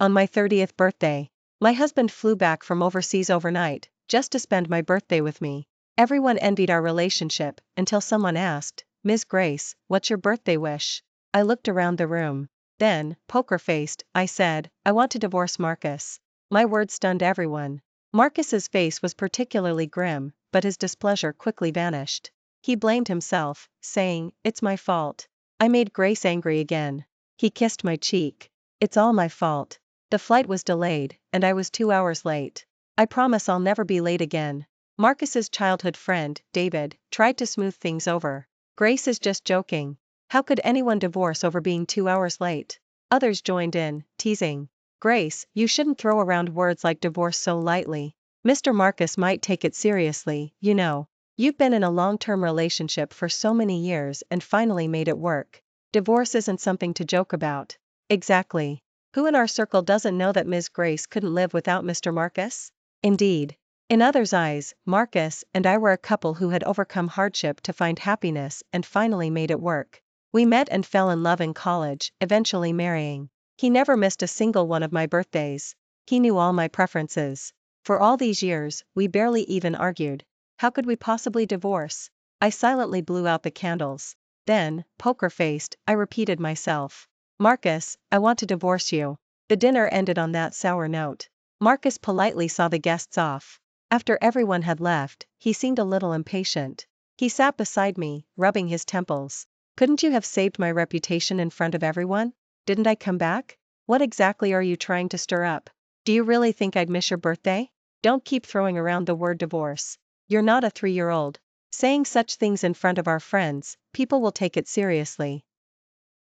On my 30th birthday. My husband flew back from overseas overnight, just to spend my birthday with me. Everyone envied our relationship, until someone asked, "Ms. Grace, what's your birthday wish?" I looked around the room. Then, poker-faced, I said, "I want to divorce Marcus." My words stunned everyone. Marcus's face was particularly grim, but his displeasure quickly vanished. He blamed himself, saying, "It's my fault. I made Grace angry again." He kissed my cheek. "It's all my fault. The flight was delayed, and I was 2 hours late. I promise I'll never be late again." Marcus's childhood friend, David, tried to smooth things over. "Grace is just joking. How could anyone divorce over being 2 hours late?" Others joined in, teasing. "Grace, you shouldn't throw around words like divorce so lightly. Mr. Marcus might take it seriously, you know. You've been in a long-term relationship for so many years and finally made it work. Divorce isn't something to joke about." Exactly. Who in our circle doesn't know that Ms. Grace couldn't live without Mr. Marcus? Indeed. In others' eyes, Marcus and I were a couple who had overcome hardship to find happiness and finally made it work. We met and fell in love in college, eventually marrying. He never missed a single one of my birthdays. He knew all my preferences. For all these years, we barely even argued. How could we possibly divorce? I silently blew out the candles. Then, poker-faced, I repeated myself. "Marcus, I want to divorce you." The dinner ended on that sour note. Marcus politely saw the guests off. After everyone had left, he seemed a little impatient. He sat beside me, rubbing his temples. "Couldn't you have saved my reputation in front of everyone? Didn't I come back? What exactly are you trying to stir up? Do you really think I'd miss your birthday? Don't keep throwing around the word divorce. You're not a 3-year-old. Saying such things in front of our friends, people will take it seriously."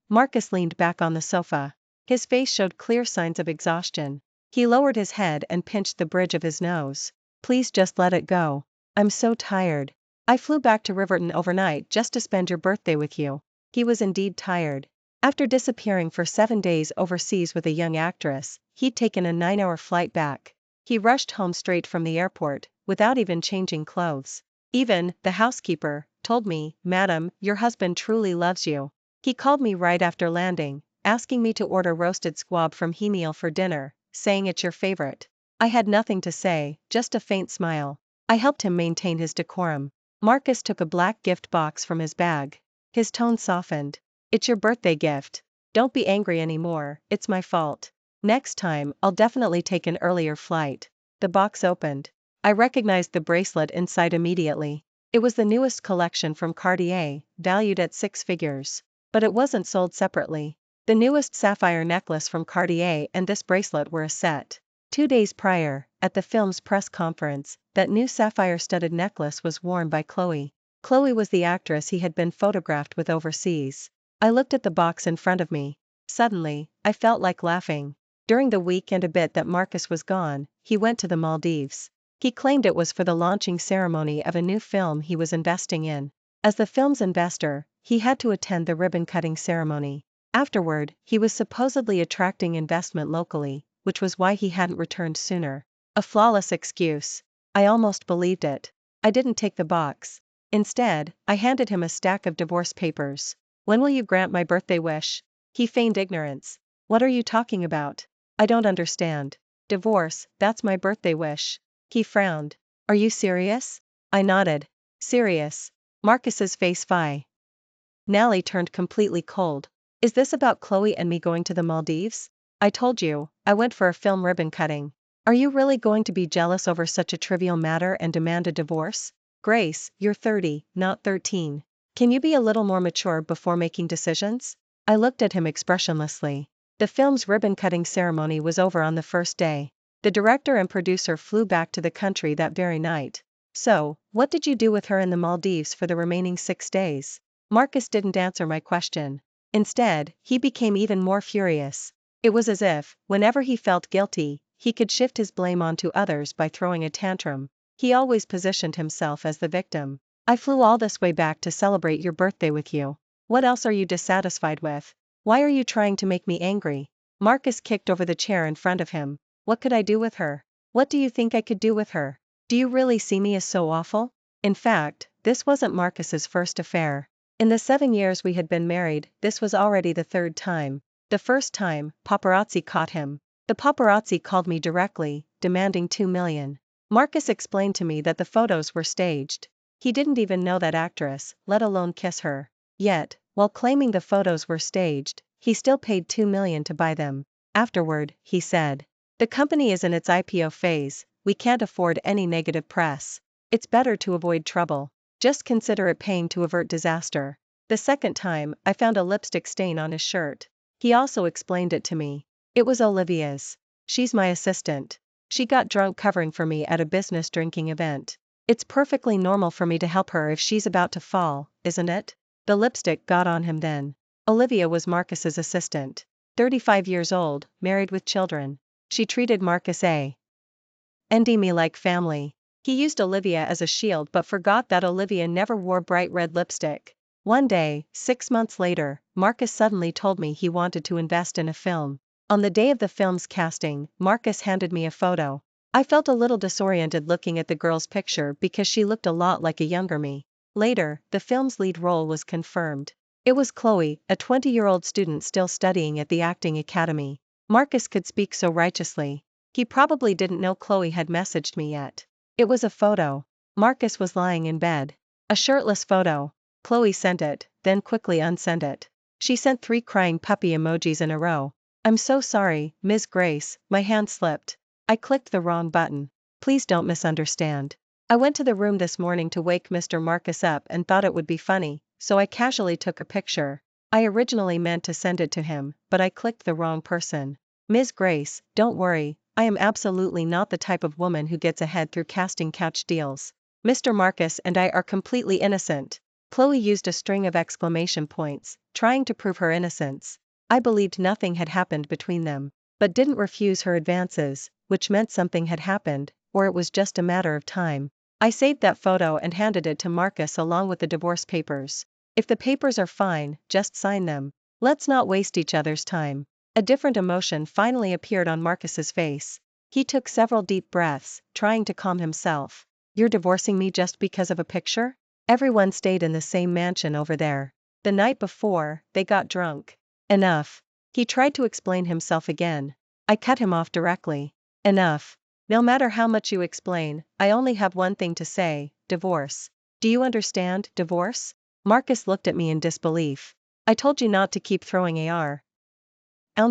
Marcus leaned back on the sofa. His face showed clear signs of exhaustion. He lowered his head and pinched the bridge of his nose. "Please just let it go. I'm so tired. I flew back to Riverton overnight just to spend your birthday with you." He was indeed tired. After disappearing for 7 days overseas with a young actress, he'd taken a 9-hour flight back. He rushed home straight from the airport, without even changing clothes. Even, the housekeeper, told me, "Madam, your husband truly loves you." He called me right after landing, asking me to order roasted squab from Hemel for dinner, saying it's your favorite. I had nothing to say, just a faint smile. I helped him maintain his decorum. Marcus took a black gift box from his bag. His tone softened. "It's your birthday gift. Don't be angry anymore, it's my fault. Next time, I'll definitely take an earlier flight." The box opened. I recognized the bracelet inside immediately. It was the newest collection from Cartier, valued at 6 figures. But it wasn't sold separately. The newest sapphire necklace from Cartier and this bracelet were a set. 2 days prior, at the film's press conference, that new sapphire-studded necklace was worn by Chloe. Chloe was the actress he had been photographed with overseas. I looked at the box in front of me. Suddenly, I felt like laughing. During the week and a bit that Marcus was gone, he went to the Maldives. He claimed it was for the launching ceremony of a new film he was investing in. As the film's investor, he had to attend the ribbon-cutting ceremony. Afterward, he was supposedly attracting investment locally, which was why he hadn't returned sooner. A flawless excuse. I almost believed it. I didn't take the box. Instead, I handed him a stack of divorce papers. "When will you grant my birthday wish?" He feigned ignorance. "What are you talking about? I don't understand." "Divorce, that's my birthday wish." He frowned. "Are you serious?" I nodded. "Serious." Marcus's face finally turned completely cold. "Is this about Chloe and me going to the Maldives? I told you, I went for a film ribbon cutting. Are you really going to be jealous over such a trivial matter and demand a divorce? Grace, you're 30, not 13. Can you be a little more mature before making decisions?" I looked at him expressionlessly. The film's ribbon-cutting ceremony was over on the first day. The director and producer flew back to the country that very night. "So, what did you do with her in the Maldives for the remaining 6 days?" Marcus didn't answer my question. Instead, he became even more furious. It was as if, whenever he felt guilty, he could shift his blame onto others by throwing a tantrum. He always positioned himself as the victim. "I flew all this way back to celebrate your birthday with you. What else are you dissatisfied with? Why are you trying to make me angry?" Marcus kicked over the chair in front of him. "What could I do with her? What do you think I could do with her? Do you really see me as so awful?" In fact, this wasn't Marcus's first affair. In the 7 years we had been married, this was already the 3rd time. The first time, paparazzi caught him. The paparazzi called me directly, demanding 2 million. Marcus explained to me that the photos were staged. He didn't even know that actress, let alone kiss her. Yet, while claiming the photos were staged, he still paid 2 million to buy them. Afterward, he said, "The company is in its IPO phase, we can't afford any negative press. It's better to avoid trouble. Just consider it paying to avert disaster." The second time, I found a lipstick stain on his shirt. He also explained it to me. It was Olivia's. She's my assistant. She got drunk covering for me at a business drinking event. It's perfectly normal for me to help her if she's about to fall, isn't it? The lipstick got on him then. Olivia was Marcus's assistant. 35 years old, married with children. She treated Marcus and me like family. He used Olivia as a shield but forgot that Olivia never wore bright red lipstick. One day, 6 months later, Marcus suddenly told me he wanted to invest in a film. On the day of the film's casting, Marcus handed me a photo. I felt a little disoriented looking at the girl's picture because she looked a lot like a younger me. Later, the film's lead role was confirmed. It was Chloe, a 20-year-old student still studying at the acting academy. Marcus could speak so righteously. He probably didn't know Chloe had messaged me yet. It was a photo. Marcus was lying in bed. A shirtless photo. Chloe sent it, then quickly unsent it. She sent 3 crying puppy emojis in a row. "I'm so sorry, Ms. Grace, my hand slipped. I clicked the wrong button. Please don't misunderstand. I went to the room this morning to wake Mr. Marcus up and thought it would be funny, so I casually took a picture. I originally meant to send it to him, but I clicked the wrong person. Ms. Grace, don't worry, I am absolutely not the type of woman who gets ahead through casting couch deals. Mr. Marcus and I are completely innocent." Chloe used a string of exclamation points, trying to prove her innocence. I believed nothing had happened between them, but didn't refuse her advances, which meant something had happened, or it was just a matter of time. I saved that photo and handed it to Marcus along with the divorce papers. "If the papers are fine, just sign them. Let's not waste each other's time." A different emotion finally appeared on Marcus's face. He took several deep breaths, trying to calm himself. "You're divorcing me just because of a picture? Everyone stayed in the same mansion over there. The night before, they got drunk." "Enough." He tried to explain himself again. I cut him off directly. "Enough. No matter how much you explain, I only have one thing to say: divorce. Do you understand, divorce?" Marcus looked at me in disbelief. "I told you not to keep throwing around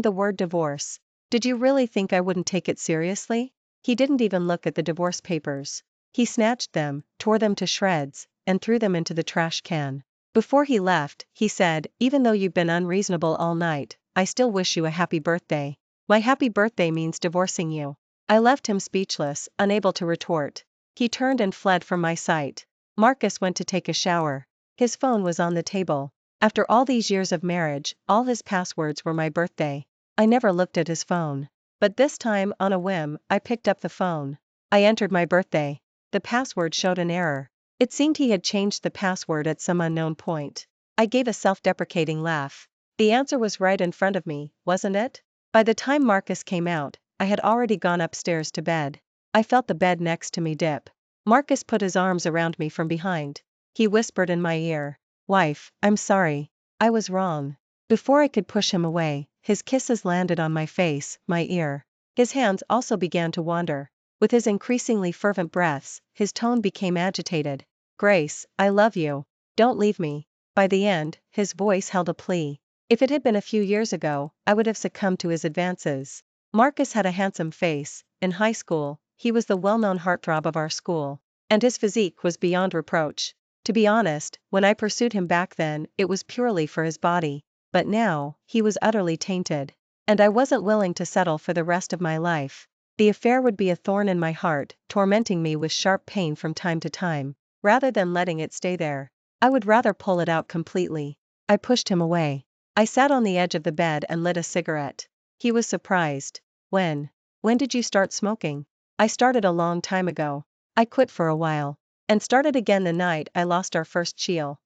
the word divorce. Did you really think I wouldn't take it seriously?" He didn't even look at the divorce papers. He snatched them, tore them to shreds, and threw them into the trash can. Before he left, he said, "Even though you've been unreasonable all night, I still wish you a happy birthday." "My happy birthday means divorcing you." I left him speechless, unable to retort. He turned and fled from my sight. Marcus went to take a shower. His phone was on the table. After all these years of marriage, all his passwords were my birthday. I never looked at his phone. But this time, on a whim, I picked up the phone. I entered my birthday. The password showed an error. It seemed he had changed the password at some unknown point. I gave a self-deprecating laugh. The answer was right in front of me, wasn't it? By the time Marcus came out, I had already gone upstairs to bed. I felt the bed next to me dip. Marcus put his arms around me from behind. He whispered in my ear, "Wife, I'm sorry. I was wrong." Before I could push him away, his kisses landed on my face, my ear. His hands also began to wander. With his increasingly fervent breaths, his tone became agitated. "Grace, I love you. Don't leave me." By the end, his voice held a plea. If it had been a few years ago, I would have succumbed to his advances. Marcus had a handsome face. In high school, he was the well-known heartthrob of our school. And his physique was beyond reproach. To be honest, when I pursued him back then, it was purely for his body. But now, he was utterly tainted. And I wasn't willing to settle for the rest of my life. The affair would be a thorn in my heart, tormenting me with sharp pain from time to time. Rather than letting it stay there, I would rather pull it out completely. I pushed him away. I sat on the edge of the bed and lit a cigarette. He was surprised. When did you start smoking?" "I started a long time ago. I quit for a while. And started again the night I lost our first child.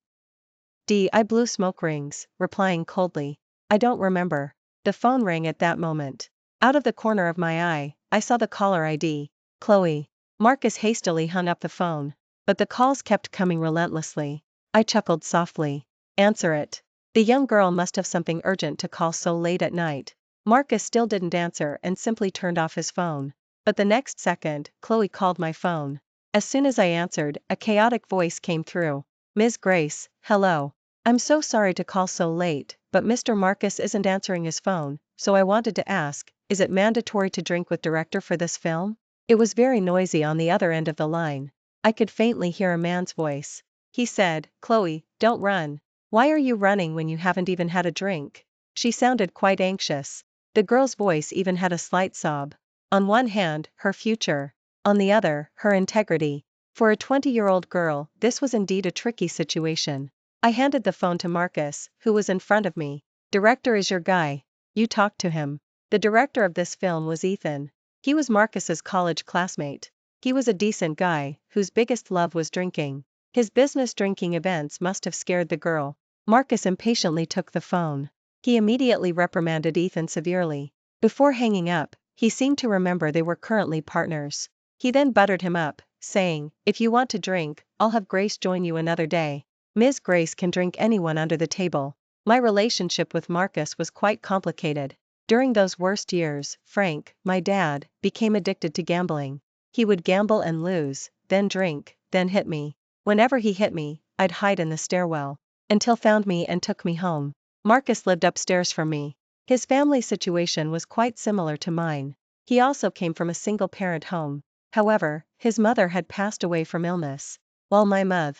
I blew smoke rings, replying coldly, "I don't remember." The phone rang at that moment. Out of the corner of my eye, I saw the caller ID. Chloe. Marcus hastily hung up the phone. But the calls kept coming relentlessly. I chuckled softly. "Answer it. The young girl must have something urgent to call so late at night." Marcus still didn't answer and simply turned off his phone. But the next second, Chloe called my phone. As soon as I answered, a chaotic voice came through. Ms. Grace, hello. I'm so sorry to call so late, but Mr. Marcus isn't answering his phone, so I wanted to ask, is it mandatory to drink with director for this film? It was very noisy on the other end of the line. I could faintly hear a man's voice. He said, Chloe, don't run. Why are you running when you haven't even had a drink? She sounded quite anxious. The girl's voice even had a slight sob. On one hand, her future. On the other, her integrity. For a 20-year-old girl, this was indeed a tricky situation. I handed the phone to Marcus, who was in front of me. Director is your guy. You talked to him. The director of this film was Ethan. He was Marcus's college classmate. He was a decent guy, whose biggest love was drinking. His business drinking events must have scared the girl. Marcus impatiently took the phone. He immediately reprimanded Ethan severely. Before hanging up, he seemed to remember they were currently partners. He then buttered him up, saying, if you want to drink, I'll have Grace join you another day. Ms. Grace can drink anyone under the table. My relationship with Marcus was quite complicated. During those worst years, Frank, my dad, became addicted to gambling. He would gamble and lose, then drink, then hit me. Whenever he hit me, I'd hide in the stairwell. Until found me and took me home. Marcus lived upstairs from me. His family situation was quite similar to mine. He also came from a single-parent home. However, his mother had passed away from illness, while my mother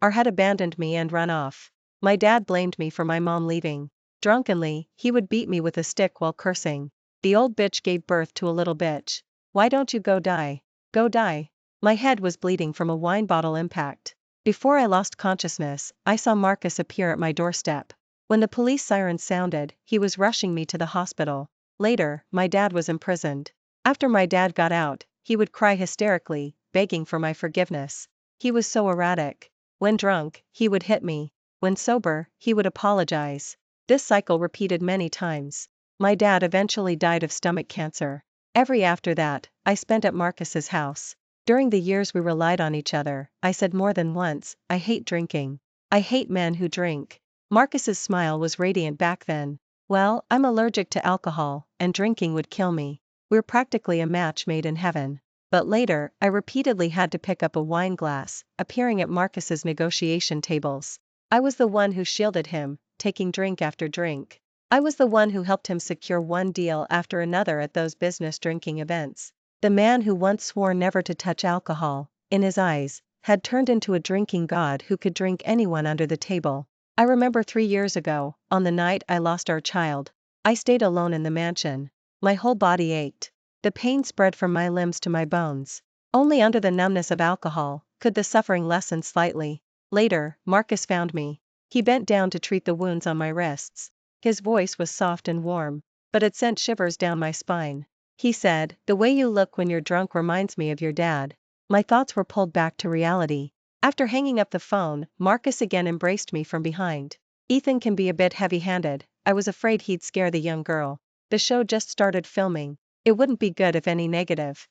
had abandoned me and run off. My dad blamed me for my mom leaving. Drunkenly, he would beat me with a stick while cursing. The old bitch gave birth to a little bitch. Why don't you go die? Go die. My head was bleeding from a wine bottle impact. Before I lost consciousness, I saw Marcus appear at my doorstep. When the police siren sounded, he was rushing me to the hospital. Later, my dad was imprisoned. After my dad got out, he would cry hysterically, begging for my forgiveness. He was so erratic. When drunk, he would hit me. When sober, he would apologize. This cycle repeated many times. My dad eventually died of stomach cancer. Every after that, I spent at Marcus's house. During the years we relied on each other, I said more than once, I hate drinking. I hate men who drink. Marcus's smile was radiant back then. Well, I'm allergic to alcohol, and drinking would kill me. We're practically a match made in heaven. But later, I repeatedly had to pick up a wine glass, appearing at Marcus's negotiation tables. I was the one who shielded him, taking drink after drink. I was the one who helped him secure one deal after another at those business drinking events. The man who once swore never to touch alcohol, in his eyes, had turned into a drinking god who could drink anyone under the table. I remember 3 years ago, on the night I lost our child. I stayed alone in the mansion. My whole body ached. The pain spread from my limbs to my bones. Only under the numbness of alcohol could the suffering lessen slightly. Later, Marcus found me. He bent down to treat the wounds on my wrists. His voice was soft and warm, but it sent shivers down my spine. He said, the way you look when you're drunk reminds me of your dad. My thoughts were pulled back to reality. After hanging up the phone, Marcus again embraced me from behind. Ethan can be a bit heavy-handed. I was afraid he'd scare the young girl. The show just started filming. It wouldn't be good if any negative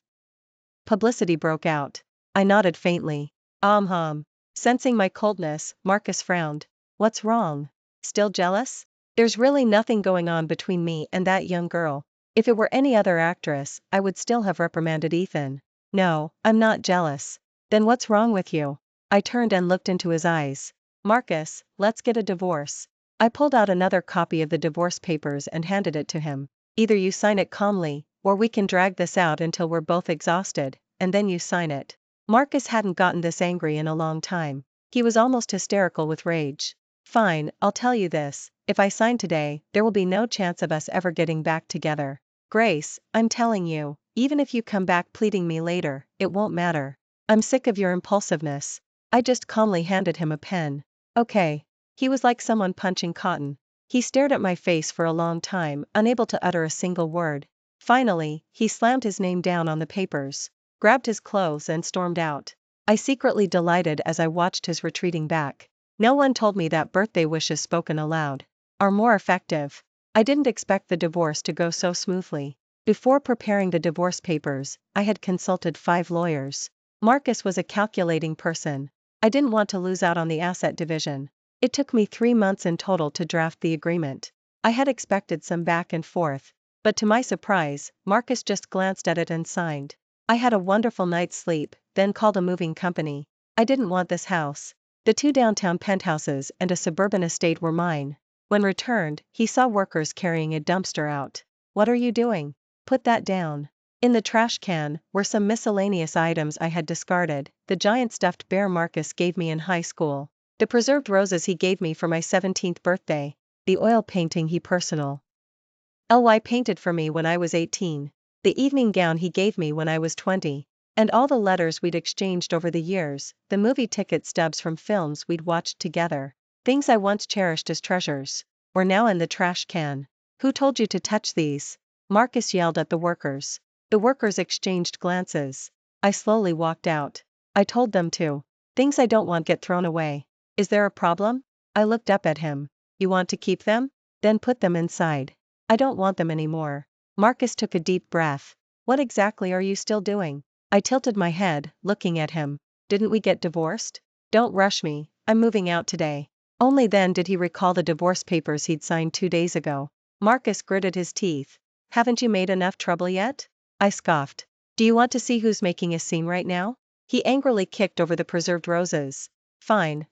publicity broke out. I nodded faintly. Sensing my coldness, Marcus frowned. What's wrong? Still jealous? There's really nothing going on between me and that young girl. If it were any other actress, I would still have reprimanded Ethan. No, I'm not jealous. Then what's wrong with you? I turned and looked into his eyes. Marcus, let's get a divorce. I pulled out another copy of the divorce papers and handed it to him. Either you sign it calmly, or we can drag this out until we're both exhausted, and then you sign it. Marcus hadn't gotten this angry in a long time. He was almost hysterical with rage. Fine, I'll tell you this, if I sign today, there will be no chance of us ever getting back together. Grace, I'm telling you, even if you come back pleading me later, it won't matter. I'm sick of your impulsiveness. I just calmly handed him a pen. Okay. He was like someone punching cotton. He stared at my face for a long time, unable to utter a single word. Finally, he slammed his name down on the papers, grabbed his clothes and stormed out. I secretly delighted as I watched his retreating back. No one told me that birthday wishes spoken aloud are more effective. I didn't expect the divorce to go so smoothly. Before preparing the divorce papers, I had consulted 5 lawyers. Marcus was a calculating person. I didn't want to lose out on the asset division. It took me 3 months in total to draft the agreement. I had expected some back and forth, but to my surprise, Marcus just glanced at it and signed. I had a wonderful night's sleep, then called a moving company. I didn't want this house. The 2 downtown penthouses and a suburban estate were mine. When returned, he saw workers carrying a dumpster out. What are you doing? Put that down. In the trash can were some miscellaneous items I had discarded, the giant stuffed bear Marcus gave me in high school, the preserved roses he gave me for my 17th birthday, the oil painting he personal ly painted for me when I was 18, the evening gown he gave me when I was 20, and all the letters we'd exchanged over the years, the movie ticket stubs from films we'd watched together. Things I once cherished as treasures were now in the trash can. Who told you to touch these? Marcus yelled at the workers. The workers exchanged glances. I slowly walked out. I told them to. Things I don't want get thrown away. Is there a problem? I looked up at him. You want to keep them? Then put them inside. I don't want them anymore. Marcus took a deep breath. What exactly are you still doing? I tilted my head, looking at him. Didn't we get divorced? Don't rush me, I'm moving out today. Only then did he recall the divorce papers he'd signed 2 days ago. Marcus gritted his teeth. Haven't you made enough trouble yet? I scoffed. Do you want to see who's making a scene right now? He angrily kicked over the preserved roses. Fine,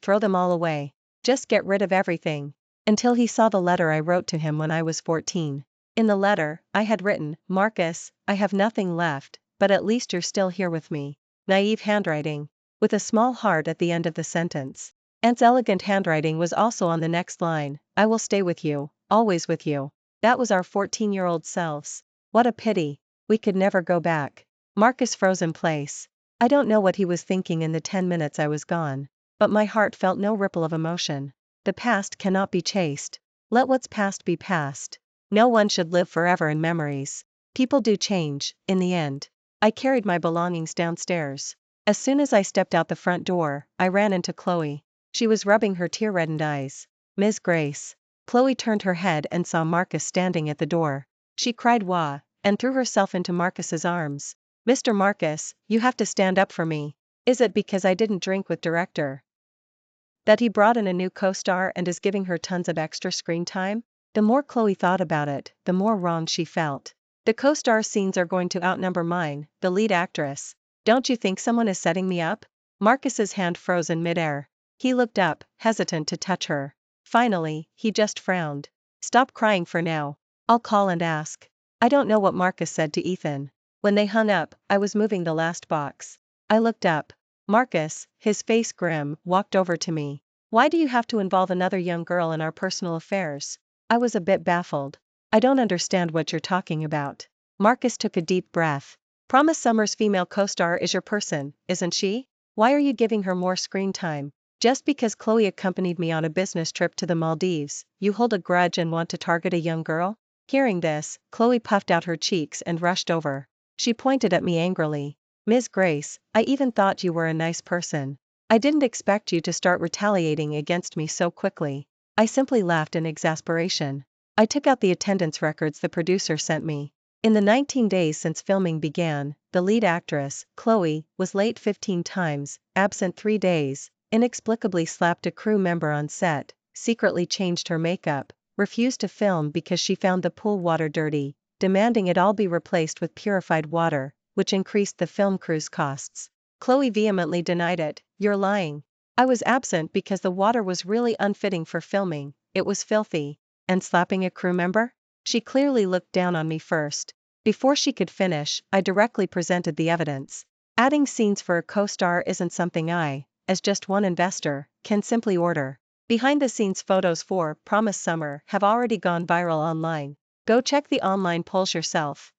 throw them all away. Just get rid of everything. Until he saw the letter I wrote to him when I was 14. In the letter, I had written, Marcus, I have nothing left, but at least you're still here with me. Naive handwriting. With a small heart at the end of the sentence. Aunt's elegant handwriting was also on the next line, I will stay with you, always with you. That was our 14-year-old selves. What a pity. We could never go back. Marcus froze in place. I don't know what he was thinking in the 10 minutes I was gone. But my heart felt no ripple of emotion. The past cannot be chased. Let what's past be past. No one should live forever in memories. People do change, in the end. I carried my belongings downstairs. As soon as I stepped out the front door, I ran into Chloe. She was rubbing her tear-reddened eyes. Ms. Grace. Chloe turned her head and saw Marcus standing at the door. She cried wah, and threw herself into Marcus's arms. Mr. Marcus, you have to stand up for me. Is it because I didn't drink with director that he brought in a new co-star and is giving her tons of extra screen time? The more Chloe thought about it, the more wrong she felt. The co-star scenes are going to outnumber mine, the lead actress. Don't you think someone is setting me up? Marcus's hand froze in midair. He looked up, hesitant to touch her. Finally, he just frowned. Stop crying for now. I'll call and ask. I don't know what Marcus said to Ethan. When they hung up, I was moving the last box. I looked up. Marcus, his face grim, walked over to me. Why do you have to involve another young girl in our personal affairs? I was a bit baffled. I don't understand what you're talking about. Marcus took a deep breath. Promise Summer's female co-star is your person, isn't she? Why are you giving her more screen time? Just because Chloe accompanied me on a business trip to the Maldives, you hold a grudge and want to target a young girl? Hearing this, Chloe puffed out her cheeks and rushed over. She pointed at me angrily. Ms. Grace, I even thought you were a nice person. I didn't expect you to start retaliating against me so quickly. I simply laughed in exasperation. I took out the attendance records the producer sent me. In the 19 days since filming began, the lead actress, Chloe, was late 15 times, absent 3 days, inexplicably slapped a crew member on set, secretly changed her makeup, refused to film because she found the pool water dirty, demanding it all be replaced with purified water, which increased the film crew's costs. Chloe vehemently denied it. You're lying. I was absent because the water was really unfitting for filming, it was filthy. And slapping a crew member? She clearly looked down on me first. Before she could finish, I directly presented the evidence. Adding scenes for a co-star isn't something I, as just one investor, can simply order. Behind-the-scenes photos for Promise Summer have already gone viral online. Go check the online polls yourself.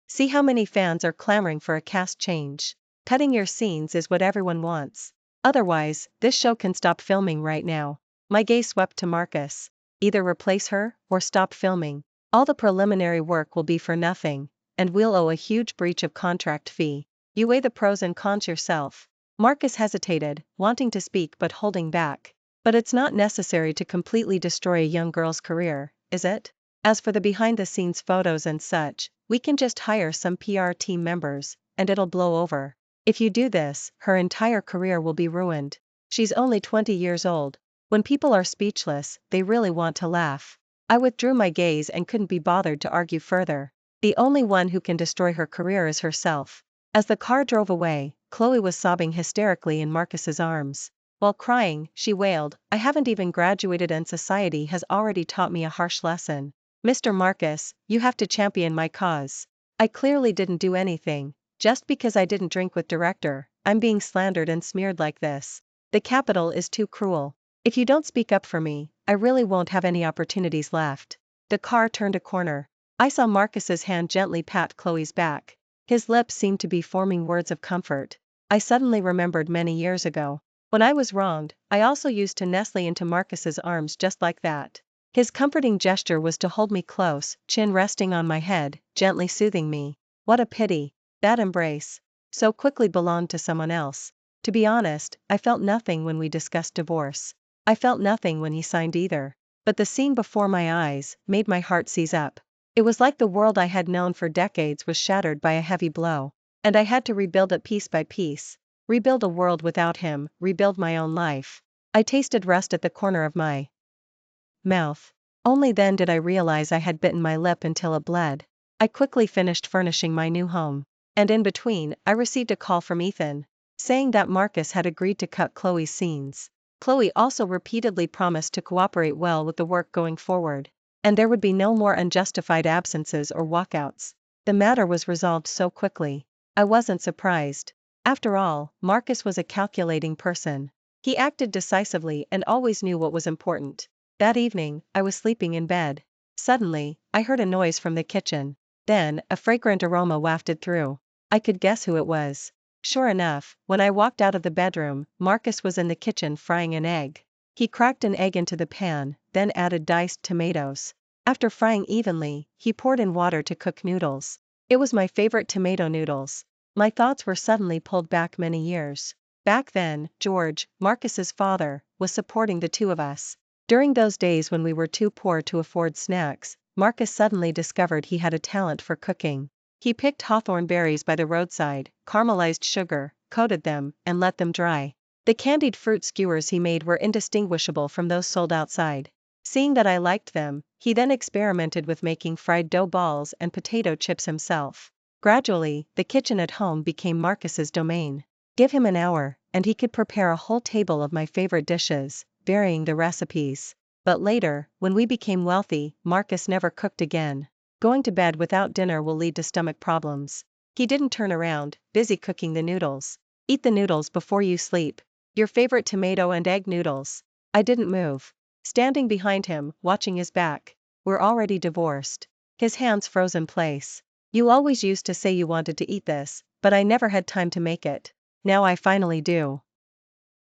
See how many fans are clamoring for a cast change. Cutting your scenes is what everyone wants. Otherwise, this show can stop filming right now. My gaze swept to Marcus. Either replace her, or stop filming. All the preliminary work will be for nothing, and we'll owe a huge breach of contract fee. You weigh the pros and cons yourself. Marcus hesitated, wanting to speak but holding back. But it's not necessary to completely destroy a young girl's career, is it? As for the behind-the-scenes photos and such, we can just hire some PR team members, and it'll blow over. If you do this, her entire career will be ruined. She's only 20 years old. When people are speechless, they really want to laugh. I withdrew my gaze and couldn't be bothered to argue further. The only one who can destroy her career is herself. As the car drove away, Chloe was sobbing hysterically in Marcus's arms. While crying, she wailed, "I haven't even graduated and society has already taught me a harsh lesson. Mr. Marcus, you have to champion my cause. I clearly didn't do anything. Just because I didn't drink with director, I'm being slandered and smeared like this. The Capitol is too cruel. If you don't speak up for me, I really won't have any opportunities left." The car turned a corner. I saw Marcus's hand gently pat Chloe's back. His lips seemed to be forming words of comfort. I suddenly remembered many years ago. When I was wronged, I also used to nestle into Marcus's arms just like that. His comforting gesture was to hold me close, chin resting on my head, gently soothing me. What a pity. That embrace so quickly belonged to someone else. To be honest, I felt nothing when we discussed divorce. I felt nothing when he signed either. But the scene before my eyes made my heart seize up. It was like the world I had known for decades was shattered by a heavy blow. And I had to rebuild it piece by piece. Rebuild a world without him, rebuild my own life. I tasted rust at the corner of my mouth. Only then did I realize I had bitten my lip until it bled. I quickly finished furnishing my new home. And in between, I received a call from Ethan, saying that Marcus had agreed to cut Chloe's scenes. Chloe also repeatedly promised to cooperate well with the work going forward. And there would be no more unjustified absences or walkouts. The matter was resolved so quickly. I wasn't surprised. After all, Marcus was a calculating person. He acted decisively and always knew what was important. That evening, I was sleeping in bed. Suddenly, I heard a noise from the kitchen. Then, a fragrant aroma wafted through. I could guess who it was. Sure enough, when I walked out of the bedroom, Marcus was in the kitchen frying an egg. He cracked an egg into the pan, then added diced tomatoes. After frying evenly, he poured in water to cook noodles. It was my favorite tomato noodles. My thoughts were suddenly pulled back many years. Back then, George, Marcus's father, was supporting the two of us. During those days when we were too poor to afford snacks, Marcus suddenly discovered he had a talent for cooking. He picked hawthorn berries by the roadside, caramelized sugar, coated them, and let them dry. The candied fruit skewers he made were indistinguishable from those sold outside. Seeing that I liked them, he then experimented with making fried dough balls and potato chips himself. Gradually, the kitchen at home became Marcus's domain. Give him an hour, and he could prepare a whole table of my favorite dishes, varying the recipes. But later, when we became wealthy, Marcus never cooked again. Going to bed without dinner will lead to stomach problems. He didn't turn around, busy cooking the noodles. Eat the noodles before you sleep. Your favorite tomato and egg noodles. I didn't move. Standing behind him, watching his back. We're already divorced. His hands froze in place. You always used to say you wanted to eat this, but I never had time to make it. Now I finally do.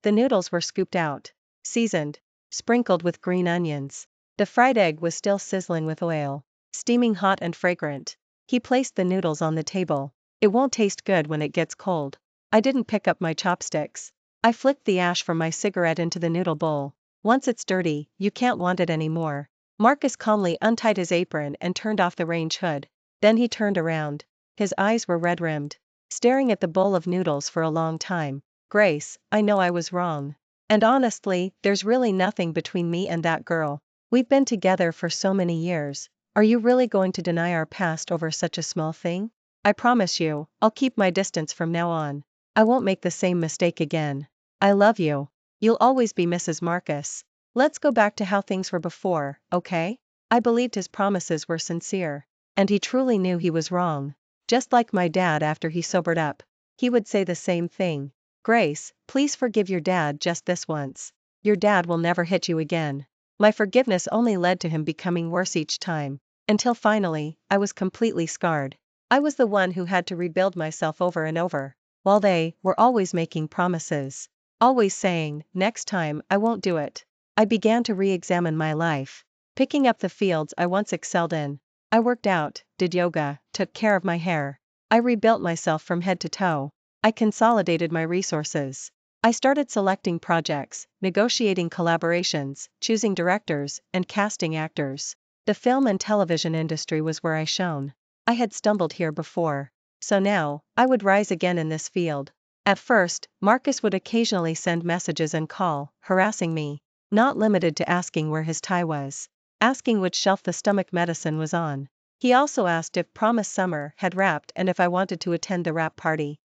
The noodles were scooped out, seasoned, sprinkled with green onions. The fried egg was still sizzling with oil, steaming hot and fragrant. He placed the noodles on the table. It won't taste good when it gets cold. I didn't pick up my chopsticks. I flicked the ash from my cigarette into the noodle bowl. Once it's dirty, you can't want it anymore. Marcus calmly untied his apron and turned off the range hood. Then he turned around. His eyes were red-rimmed, staring at the bowl of noodles for a long time. "Grace, I know I was wrong. And honestly, there's really nothing between me and that girl. We've been together for so many years. Are you really going to deny our past over such a small thing? I promise you, I'll keep my distance from now on. I won't make the same mistake again. I love you. You'll always be Mrs. Marcus. Let's go back to how things were before, okay?" I believed his promises were sincere. And he truly knew he was wrong. Just like my dad after he sobered up. He would say the same thing. "Grace, please forgive your dad just this once. Your dad will never hit you again." My forgiveness only led to him becoming worse each time. Until finally, I was completely scarred. I was the one who had to rebuild myself over and over. While they were always making promises. Always saying, "Next time, I won't do it." I began to re-examine my life. Picking up the fields I once excelled in. I worked out, did yoga, took care of my hair. I rebuilt myself from head to toe. I consolidated my resources. I started selecting projects, negotiating collaborations, choosing directors, and casting actors. The film and television industry was where I shone. I had stumbled here before. So now, I would rise again in this field. At first, Marcus would occasionally send messages and call, harassing me. Not limited to asking where his tie was. asking which shelf the stomach medicine was on. He also asked if Promise Summer had rapped and if I wanted to attend the rap party.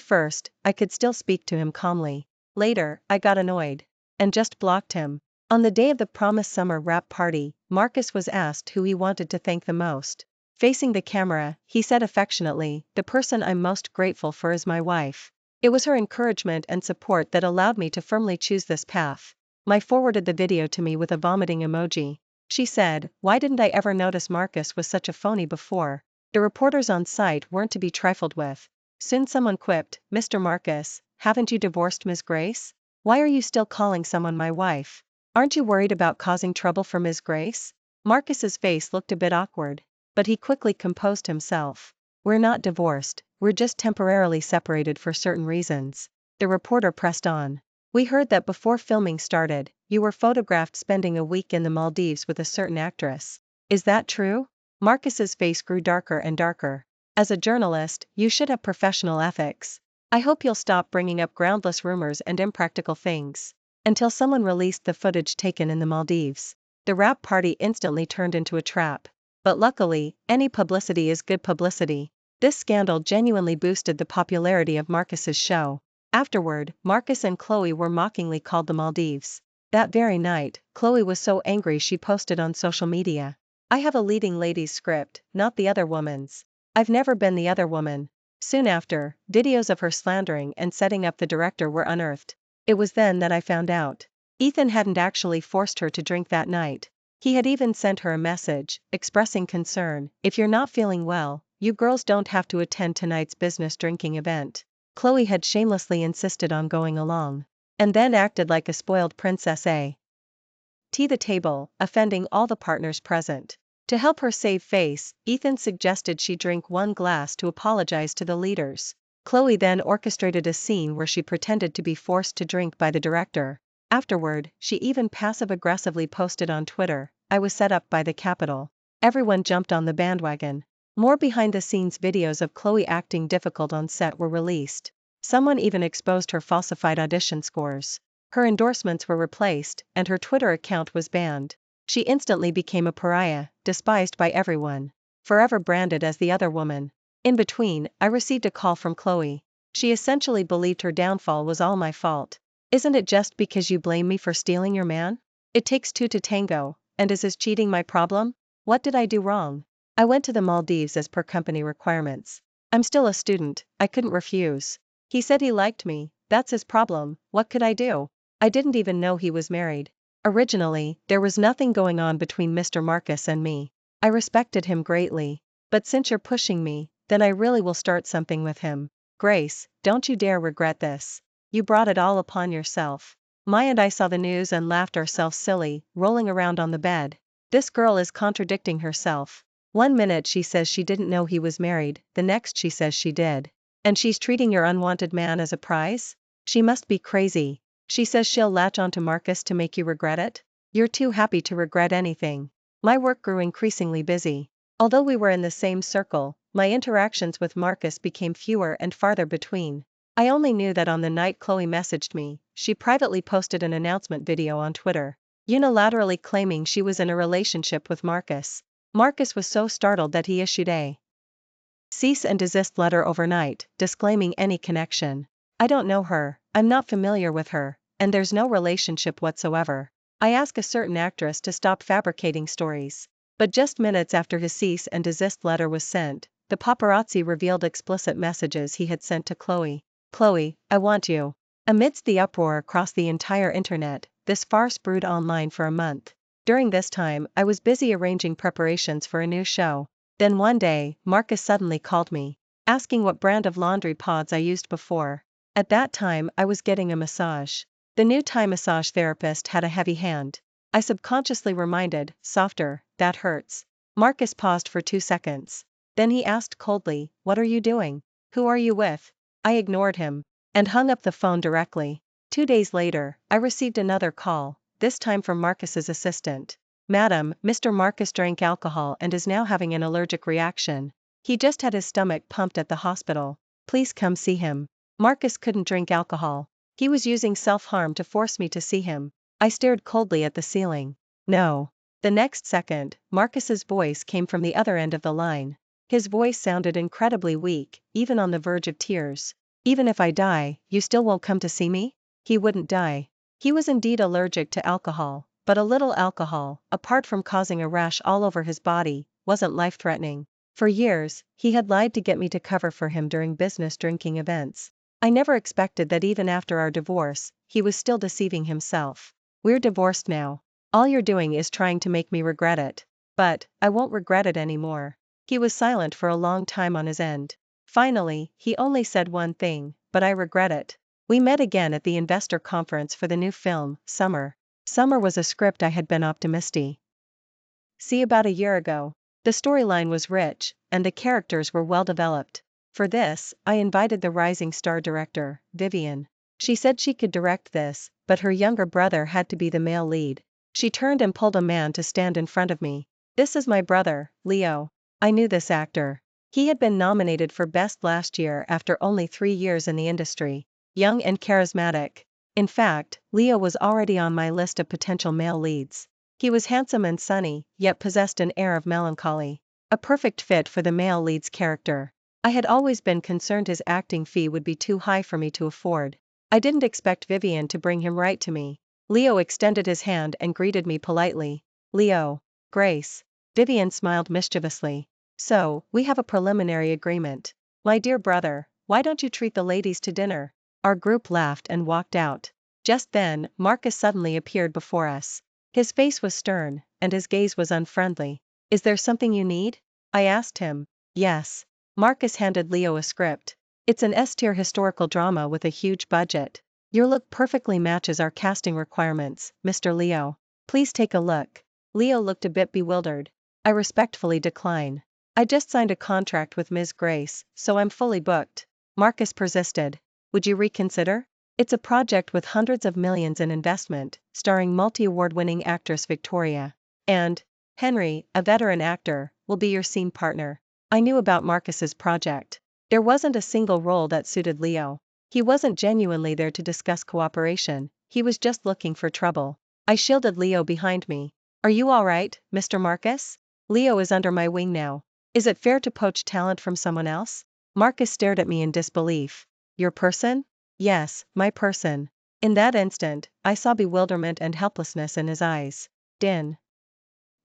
First, I could still speak to him calmly. Later, I got annoyed and just blocked him. On the day of the Promise Summer rap party, Marcus was asked who he wanted to thank the most. Facing the camera, he said affectionately, "The person I'm most grateful for is my wife. It was her encouragement and support that allowed me to firmly choose this path." My forwarded the video to me with a vomiting emoji. She said, "Why didn't I ever notice Marcus was such a phony before?" The reporters on site weren't to be trifled with. Soon someone quipped, "Mr. Marcus, haven't you divorced Ms. Grace? Why are you still calling someone my wife? Aren't you worried about causing trouble for Ms. Grace?" Marcus's face looked a bit awkward, but he quickly composed himself. "We're not divorced, we're just temporarily separated for certain reasons." The reporter pressed on. "We heard that before filming started, you were photographed spending a week in the Maldives with a certain actress. Is that true?" Marcus's face grew darker and darker. "As a journalist, you should have professional ethics. I hope you'll stop bringing up groundless rumors and impractical things." Until someone released the footage taken in the Maldives. The rap party instantly turned into a trap. But luckily, any publicity is good publicity. This scandal genuinely boosted the popularity of Marcus's show. Afterward, Marcus and Chloe were mockingly called the Maldives. That very night, Chloe was so angry she posted on social media, "I have a leading lady's script, not the other woman's. I've never been the other woman." Soon after, videos of her slandering and setting up the director were unearthed. It was then that I found out. Ethan hadn't actually forced her to drink that night. He had even sent her a message, expressing concern, "If you're not feeling well, you girls don't have to attend tonight's business drinking event." Chloe had shamelessly insisted on going along. And then acted like a spoiled princess the table, offending all the partners present. To help her save face, Ethan suggested she drink one glass to apologize to the leaders. Chloe then orchestrated a scene where she pretended to be forced to drink by the director. Afterward, she even passive-aggressively posted on Twitter, "I was set up by the Capitol." Everyone jumped on the bandwagon. More behind-the-scenes videos of Chloe acting difficult on set were released. Someone even exposed her falsified audition scores. Her endorsements were replaced, and her Twitter account was banned. She instantly became a pariah, despised by everyone. Forever branded as the other woman. In between, I received a call from Chloe. She essentially believed her downfall was all my fault. "Isn't it just because you blame me for stealing your man? It takes two to tango, and is his cheating my problem? What did I do wrong? I went to the Maldives as per company requirements. I'm still a student, I couldn't refuse. He said he liked me, that's his problem, what could I do? I didn't even know he was married. Originally, there was nothing going on between Mr. Marcus and me. I respected him greatly. But since you're pushing me, then I really will start something with him. Grace, don't you dare regret this. You brought it all upon yourself." Maya and I saw the news and laughed ourselves silly, rolling around on the bed. This girl is contradicting herself. One minute she says she didn't know he was married, the next she says she did. And she's treating your unwanted man as a prize? She must be crazy. She says she'll latch onto Marcus to make you regret it? You're too happy to regret anything. My work grew increasingly busy. Although we were in the same circle, my interactions with Marcus became fewer and farther between. I only knew that on the night Chloe messaged me, she privately posted an announcement video on Twitter, unilaterally claiming she was in a relationship with Marcus. Marcus was so startled that he issued a cease and desist letter overnight, disclaiming any connection. I don't know her, I'm not familiar with her, and there's no relationship whatsoever. I ask a certain actress to stop fabricating stories. But just minutes after his cease and desist letter was sent, the paparazzi revealed explicit messages he had sent to Chloe. "Chloe, I want you." Amidst the uproar across the entire internet, this farce brewed online for a month. During this time, I was busy arranging preparations for a new show. Then one day, Marcus suddenly called me, asking what brand of laundry pods I used before. At that time, I was getting a massage. The new Thai massage therapist had a heavy hand. I subconsciously reminded, "Softer, that hurts." Marcus paused for 2 seconds. Then he asked coldly, "What are you doing? Who are you with?" I ignored him and hung up the phone directly. 2 days later, I received another call, this time from Marcus's assistant. "Madam, Mr. Marcus drank alcohol and is now having an allergic reaction. He just had his stomach pumped at the hospital. Please come see him." Marcus couldn't drink alcohol. He was using self-harm to force me to see him. I stared coldly at the ceiling. No. The next second, Marcus's voice came from the other end of the line. His voice sounded incredibly weak, even on the verge of tears. Even if I die, you still won't come to see me? He wouldn't die. He was indeed allergic to alcohol, but a little alcohol, apart from causing a rash all over his body, wasn't life-threatening. For years, he had lied to get me to cover for him during business drinking events. I never expected that even after our divorce, he was still deceiving himself. We're divorced now. All you're doing is trying to make me regret it. But, I won't regret it anymore. He was silent for a long time on his end. Finally, he only said one thing, but I regret it. We met again at the investor conference for the new film, Summer. Summer was a script I had been optimistic. See about a year ago. The storyline was rich, and the characters were well developed. For this, I invited the rising star director, Vivian. She said she could direct this, but her younger brother had to be the male lead. She turned and pulled a man to stand in front of me. This is my brother, Leo. I knew this actor. He had been nominated for Best last year after only 3 years in the industry. Young and charismatic. In fact, Leo was already on my list of potential male leads. He was handsome and sunny, yet possessed an air of melancholy. A perfect fit for the male lead's character. I had always been concerned his acting fee would be too high for me to afford. I didn't expect Vivian to bring him right to me. Leo extended his hand and greeted me politely. Leo. Grace. Vivian smiled mischievously. So, we have a preliminary agreement. My dear brother, why don't you treat the ladies to dinner? Our group laughed and walked out. Just then, Marcus suddenly appeared before us. His face was stern, and his gaze was unfriendly. Is there something you need? I asked him. Yes. Marcus handed Leo a script. It's an S-tier historical drama with a huge budget. Your look perfectly matches our casting requirements, Mr. Leo. Please take a look. Leo looked a bit bewildered. I respectfully decline. I just signed a contract with Ms. Grace, so I'm fully booked. Marcus persisted. Would you reconsider? It's a project with hundreds of millions in investment, starring multi-award-winning actress Victoria. And Henry, a veteran actor, will be your scene partner. I knew about Marcus's project. There wasn't a single role that suited Leo. He wasn't genuinely there to discuss cooperation, he was just looking for trouble. I shielded Leo behind me. Are you alright, Mr. Marcus? Leo is under my wing now. Is it fair to poach talent from someone else? Marcus stared at me in disbelief. Your person? Yes, my person. In that instant, I saw bewilderment and helplessness in his eyes. Dinner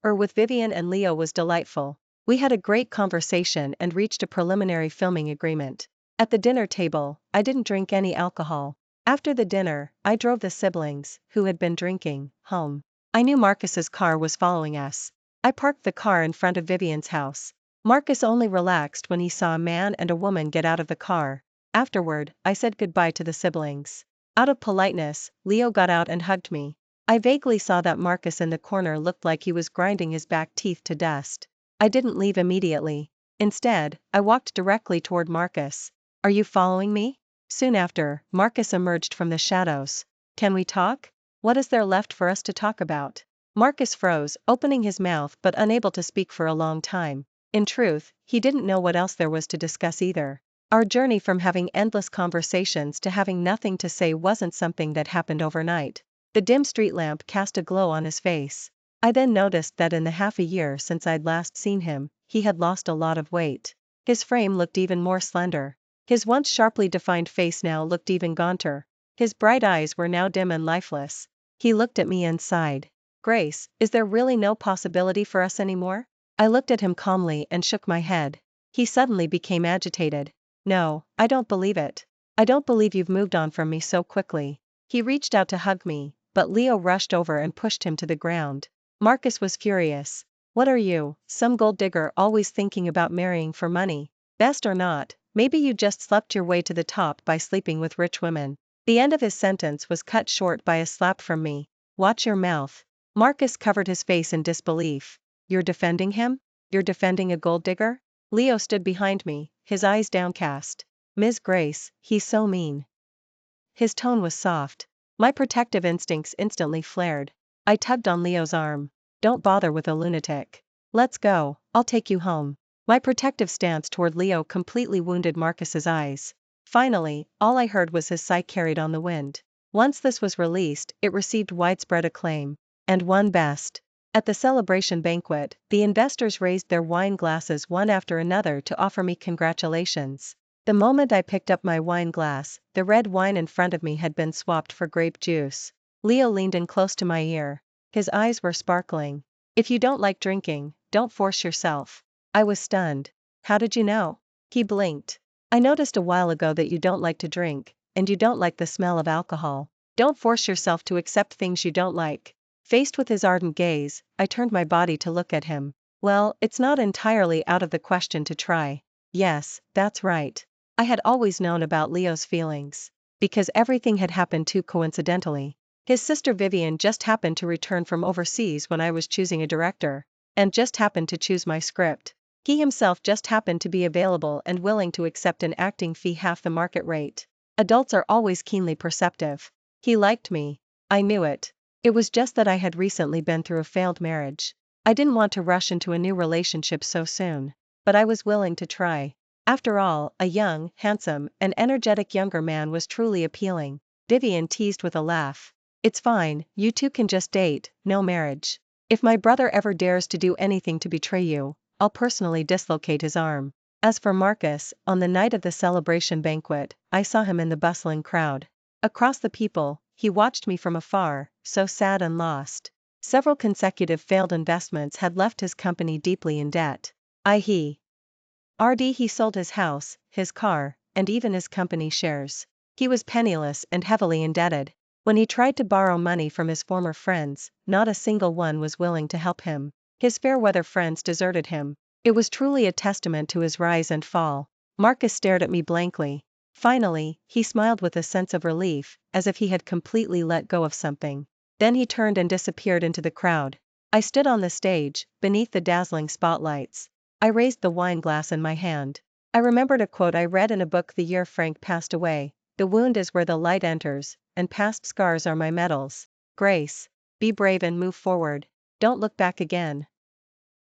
with Vivian and Leo was delightful. We had a great conversation and reached a preliminary filming agreement. At the dinner table, I didn't drink any alcohol. After the dinner, I drove the siblings, who had been drinking, home. I knew Marcus's car was following us. I parked the car in front of Vivian's house. Marcus only relaxed when he saw a man and a woman get out of the car. Afterward, I said goodbye to the siblings. Out of politeness, Leo got out and hugged me. I vaguely saw that Marcus in the corner looked like he was grinding his back teeth to dust. I didn't leave immediately. Instead, I walked directly toward Marcus. Are you following me? Soon after, Marcus emerged from the shadows. Can we talk? What is there left for us to talk about? Marcus froze, opening his mouth but unable to speak for a long time. In truth, he didn't know what else there was to discuss either. Our journey from having endless conversations to having nothing to say wasn't something that happened overnight. The dim street lamp cast a glow on his face. I then noticed that in the half a year since I'd last seen him, he had lost a lot of weight. His frame looked even more slender. His once sharply defined face now looked even gaunter. His bright eyes were now dim and lifeless. He looked at me and sighed. Grace, is there really no possibility for us anymore? I looked at him calmly and shook my head. He suddenly became agitated. No, I don't believe it. I don't believe you've moved on from me so quickly. He reached out to hug me, but Leo rushed over and pushed him to the ground. Marcus was furious. What are you, some gold digger always thinking about marrying for money? Best or not, maybe you just slept your way to the top by sleeping with rich women. The end of his sentence was cut short by a slap from me. Watch your mouth. Marcus covered his face in disbelief. You're defending him? You're defending a gold digger? Leo stood behind me, his eyes downcast. Ms. Grace, he's so mean. His tone was soft. My protective instincts instantly flared. I tugged on Leo's arm. Don't bother with a lunatic. Let's go, I'll take you home. My protective stance toward Leo completely wounded Marcus's eyes. Finally, all I heard was his sigh carried on the wind. Once this was released, it received widespread acclaim. And won Best At the celebration banquet, the investors raised their wine glasses one after another to offer me congratulations. The moment I picked up my wine glass, the red wine in front of me had been swapped for grape juice. Leo leaned in close to my ear. His eyes were sparkling. "If you don't like drinking, don't force yourself." I was stunned. "How did you know?" He blinked. "I noticed a while ago that you don't like to drink, and you don't like the smell of alcohol. Don't force yourself to accept things you don't like." Faced with his ardent gaze, I turned my body to look at him. "Well, it's not entirely out of the question to try." Yes, that's right. I had always known about Leo's feelings. Because everything had happened too coincidentally. His sister Vivian just happened to return from overseas when I was choosing a director. And just happened to choose my script. He himself just happened to be available and willing to accept an acting fee half the market rate. Adults are always keenly perceptive. He liked me. I knew it. It was just that I had recently been through a failed marriage. I didn't want to rush into a new relationship so soon. But I was willing to try. After all, a young, handsome, and energetic younger man was truly appealing. Vivian teased with a laugh. "It's fine, you two can just date, no marriage. If my brother ever dares to do anything to betray you, I'll personally dislocate his arm." As for Marcus, on the night of the celebration banquet, I saw him in the bustling crowd. Across the people, he watched me from afar, so sad and lost. Several consecutive failed investments had left his company deeply in debt. He sold his house, his car, and even his company shares. He was penniless and heavily indebted. When he tried to borrow money from his former friends, not a single one was willing to help him. His fair-weather friends deserted him. It was truly a testament to his rise and fall. Marcus stared at me blankly. Finally, he smiled with a sense of relief, as if he had completely let go of something. Then he turned and disappeared into the crowd. I stood on the stage, beneath the dazzling spotlights. I raised the wine glass in my hand. I remembered a quote I read in a book the year Frank passed away. "The wound is where the light enters, and past scars are my medals." Grace. Be brave and move forward. Don't look back again.